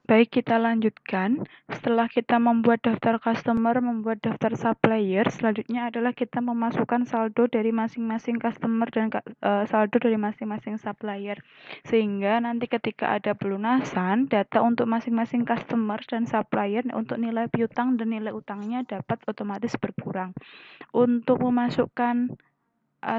Baik, kita lanjutkan. Setelah kita membuat daftar customer, membuat daftar supplier, selanjutnya adalah kita memasukkan saldo dari masing-masing customer dan saldo dari masing-masing supplier. Sehingga nanti ketika ada pelunasan, data untuk masing-masing customer dan supplier untuk nilai piutang dan nilai utangnya dapat otomatis berkurang. Untuk memasukkan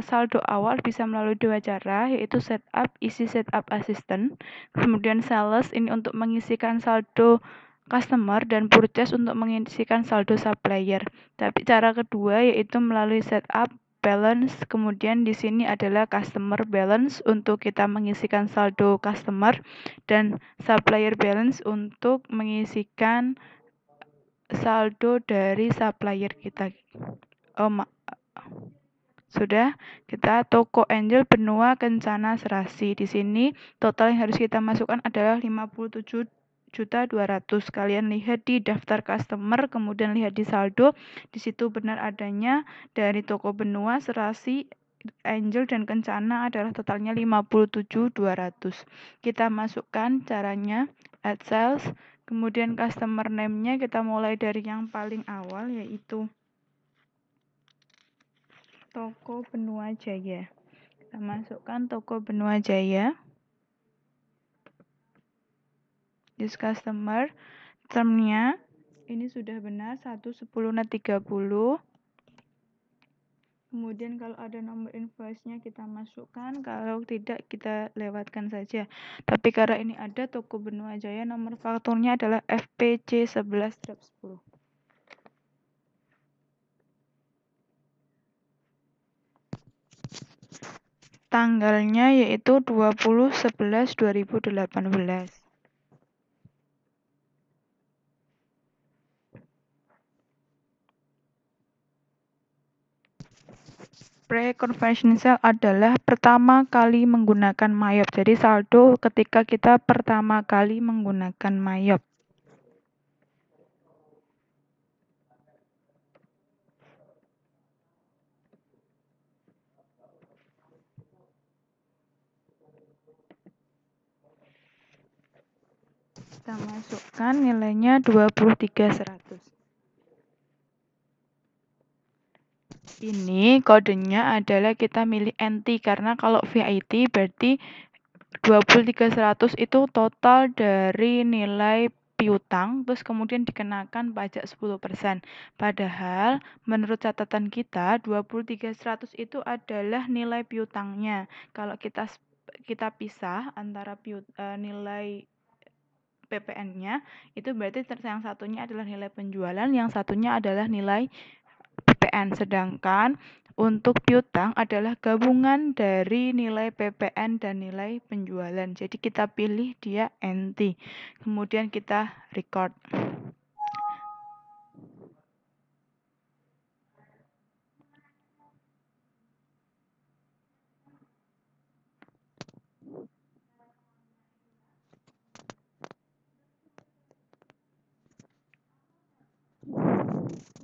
saldo awal bisa melalui dua cara, yaitu setup, isi setup assistant, kemudian sales ini untuk mengisikan saldo customer dan purchase untuk mengisikan saldo supplier. Tapi cara kedua yaitu melalui setup balance, kemudian di sini adalah customer balance untuk kita mengisikan saldo customer dan supplier balance untuk mengisikan saldo dari supplier kita. Sudah, kita toko Angel Benua Kencana Serasi. Di sini total yang harus kita masukkan adalah 57.200.000. Kalian lihat di daftar customer, kemudian lihat di saldo. Di situ benar adanya dari toko Benua, Serasi, Angel dan Kencana adalah totalnya 57.200. Kita masukkan caranya add sales, kemudian customer name-nya kita mulai dari yang paling awal yaitu Toko Benua Jaya. Kita masukkan Toko Benua Jaya. Use customer. Termnya ini sudah benar 1.10.30. Kemudian kalau ada nomor invoice-nya kita masukkan, kalau tidak kita lewatkan saja. Tapi karena ini ada Toko Benua Jaya, nomor fakturnya adalah FPC 11-10. Tanggalnya yaitu 20/11/2018. Pre-conversion sale adalah pertama kali menggunakan Mayop. Jadi saldo ketika kita pertama kali menggunakan Mayop. Kita masukkan nilainya 23.100. Ini kodenya adalah kita milih NT karena kalau VIT berarti 23.100 itu total dari nilai piutang, terus kemudian dikenakan pajak 10%. Padahal menurut catatan kita 23.100 itu adalah nilai piutangnya. Kalau kita pisah antara nilai PPN-nya, itu berarti yang satunya adalah nilai penjualan, yang satunya adalah nilai PPN. Sedangkan untuk piutang adalah gabungan dari nilai PPN dan nilai penjualan. Jadi kita pilih dia NT. Kemudian kita record.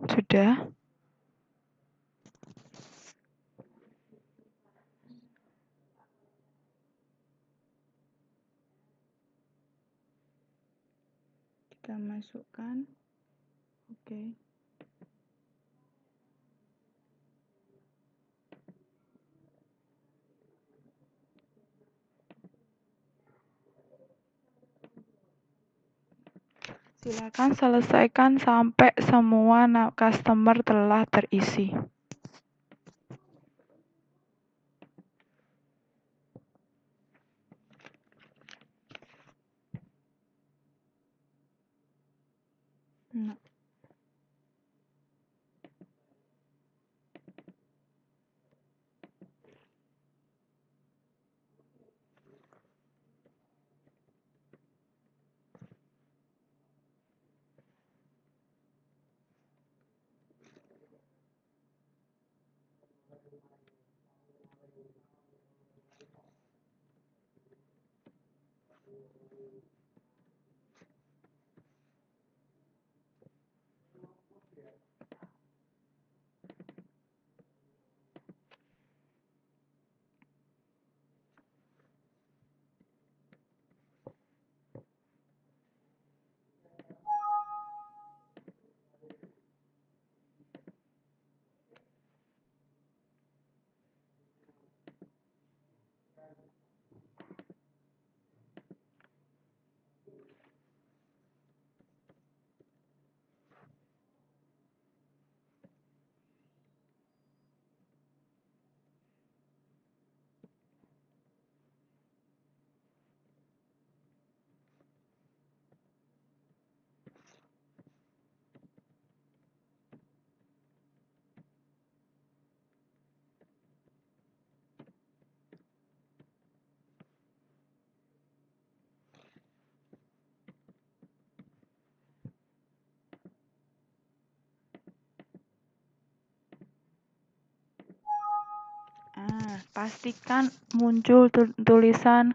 Sudah. Kita masukkan. Oke. Silakan selesaikan sampai semua customer telah terisi. Nah. Pastikan muncul tulisan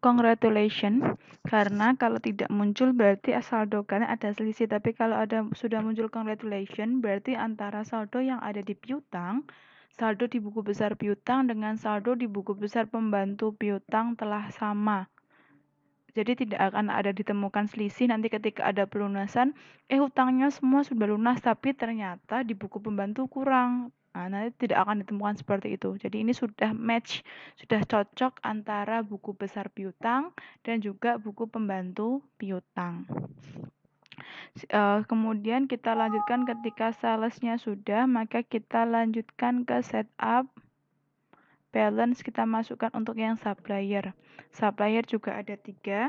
congratulations, karena kalau tidak muncul berarti saldo kalian ada selisih. Tapi kalau sudah muncul congratulations, berarti antara saldo yang ada di piutang, saldo di buku besar piutang dengan saldo di buku besar pembantu piutang telah sama. Jadi tidak akan ada ditemukan selisih nanti ketika ada pelunasan, hutangnya semua sudah lunas tapi ternyata di buku pembantu kurang. Nanti tidak akan ditemukan seperti itu. Jadi ini sudah match, sudah cocok antara buku besar piutang dan juga buku pembantu piutang. Kemudian kita lanjutkan ketika salesnya sudah, maka kita lanjutkan ke setup balance, kita masukkan untuk yang supplier. Supplier juga ada 3.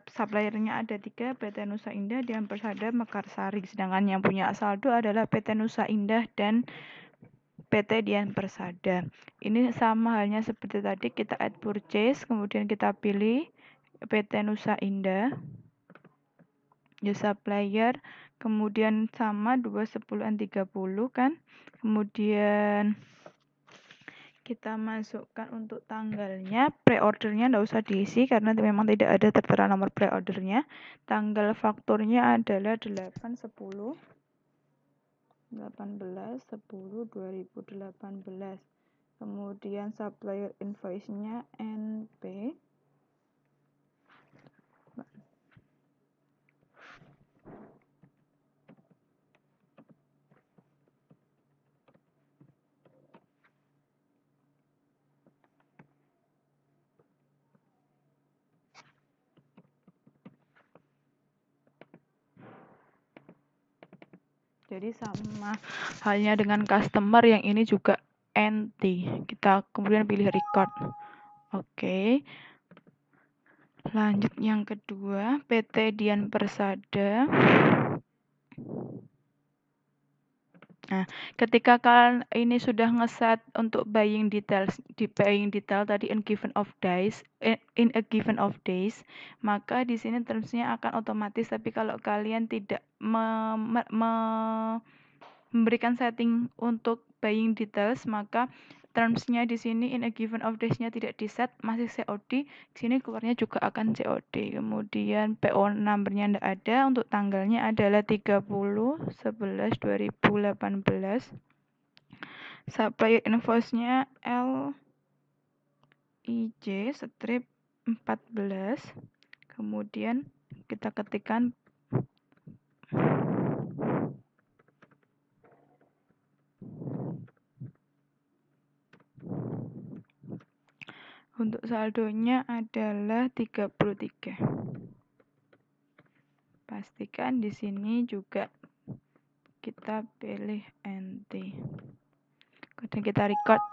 Suppliernya ada 3, PT Nusa Indah, Dian Persada, Mekarsari. Sedangkan yang punya saldo adalah PT Nusa Indah dan PT Dian Persada. Ini sama halnya seperti tadi, kita add purchase, kemudian kita pilih PT Nusa Indah, ya supplier, kemudian sama 2, 10, 30 kan. Kemudian kita masukkan untuk tanggalnya, pre-ordernya nggak usah diisi karena memang tidak ada tertera nomor pre-ordernya. Tanggal fakturnya adalah 8, 10, 18, 10, 2018. Kemudian supplier invoice-nya NP. Jadi sama halnya dengan customer, yang ini juga NT. Kita kemudian pilih record. Oke. Lanjut yang kedua, PT Dian Persada. Nah, ketika kalian ini sudah ngeset untuk buying details, di buying detail tadi in a given of days, maka di sini termsnya akan otomatis. Tapi kalau kalian tidak memberikan setting untuk buying details, maka termsnya di sini in a given of days-nya tidak di-set, masih COD. Di sini keluarnya juga akan COD. Kemudian PO number-nya tidak ada, untuk tanggalnya adalah 30/11/2018. Supplier invoice-nya LIJ strip 14. Kemudian kita ketikkan untuk saldonya adalah 33. Pastikan di sini juga kita pilih NT. Kemudian kita record.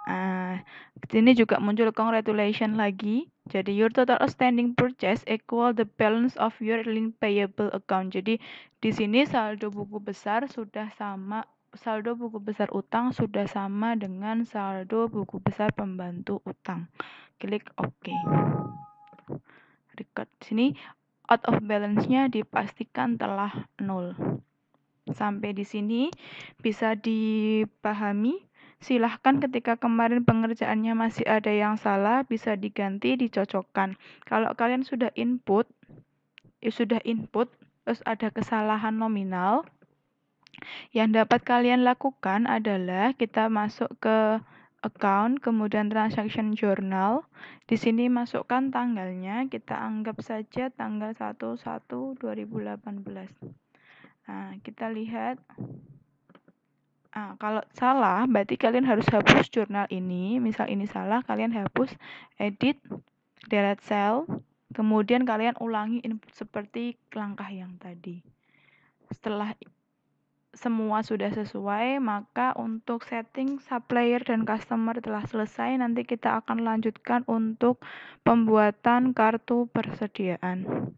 Di sini juga muncul congratulations lagi. Jadi your total outstanding purchase equal the balance of your link payable account. Jadi di sini saldo buku besar sudah sama, saldo buku besar utang sudah sama dengan saldo buku besar pembantu utang. Klik OK. Record. Sini out of balance-nya dipastikan telah 0. Sampai di sini bisa dipahami. Silahkan ketika kemarin pengerjaannya masih ada yang salah, bisa diganti, dicocokkan. Kalau kalian sudah input, terus ada kesalahan nominal, yang dapat kalian lakukan adalah kita masuk ke account, kemudian transaction journal. Di sini masukkan tanggalnya, kita anggap saja tanggal 1/1/2018. Kita lihat. Kalau salah, berarti kalian harus hapus jurnal ini. Misal ini salah, kalian hapus, edit, delete cell, kemudian kalian ulangi input seperti langkah yang tadi. Setelah semua sudah sesuai, maka untuk setting supplier dan customer telah selesai. Nanti kita akan lanjutkan untuk pembuatan kartu persediaan.